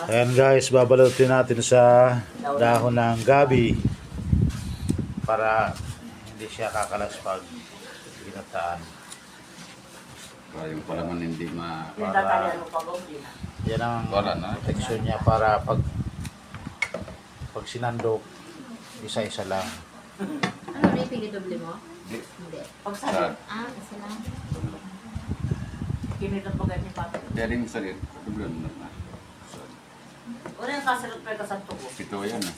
Ayan guys, babalutin natin sa dahon ng gabi para hindi siya kakalas pag ginataan. Para yung palaman hindi Para yan ang proteksyon niya para pag sinandok, isa-isa lang. Ano rin pinidobli mo? Hindi. Hindi. Sa Isa lang. Kinitang pagkat ni Papa. daling salit, dublan mo na. Wala yung kasalat pa yung kasantuko. Ito yan eh.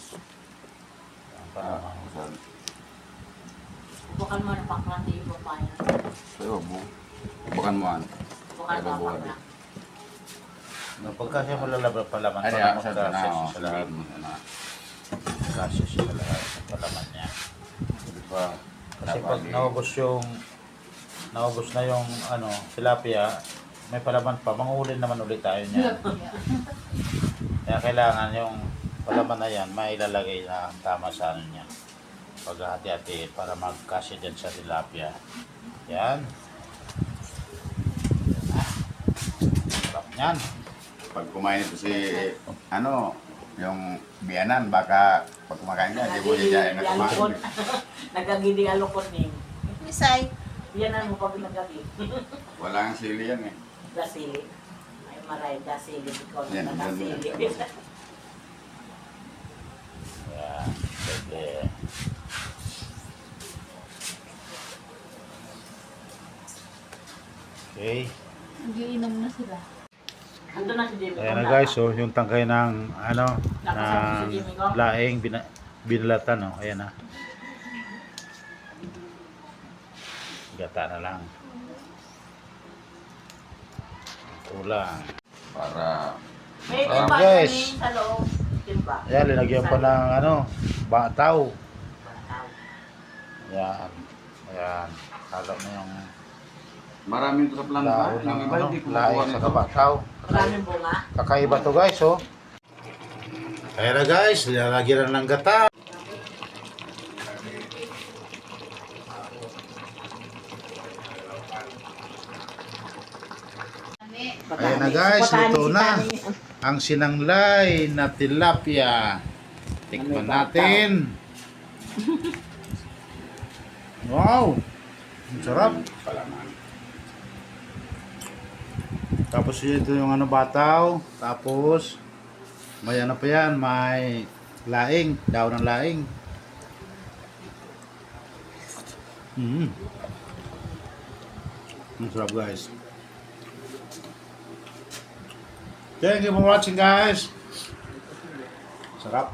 Bukan mo na paklan di iba pa yan. Pero bukan mo an. Bukan mo Pero buwan paklan. Pagka siya malalabas palaman, Ay, para sa magkasya sa lahat. na. Magkasya siya sa lahat ng palaman niya. Di ba? Kasi pag naubos na yung tilapia, may palaman pa, manguhuli naman ulit tayo niya. Kaya kailangan yung palaman na yan, mailalagay na tama sa niya. Paghahati-hati para magkasya dyan sa tilapia. Yan. Sarap niyan. Pag kumain ito si, yung biyanan, baka pag kumakain ka, di mo niya na kumain. Nagagidi alukot ni. Misay. Yan ang mo pag nagagi. Wala ang sili yan eh. Dasili. Ay maray, dasili. Ikaw Yan, na dasili. Yan. Pwede. Okay. Nagiinom na sila. Ando na si Jimmy. Ayan na guys, yung tangkay ng ng laing binalatan, ayan na. Gata na lang. Kulang. Para May Ah, timba guys. kami sa loob. Timba. Ayan, linagyan pa ng bataw. Bataw. Ayan. Ayan. Halo na yung maraming sa planta. dahon Yung ng iba hindi kumukuha laing sa nito. bataw. Maraming bunga. Kakaiba to guys, oh. Ayan na guys, lalagyan na ng gata. Ayan na guys, luto na ang sinanglay na tilapia. Tikman natin. Wow! Ang sarap. Tapos ito yung bataw. Tapos may pa yan, may laing, daon ng laing. Ang sarap guys. Thank you for watching guys. Sarap.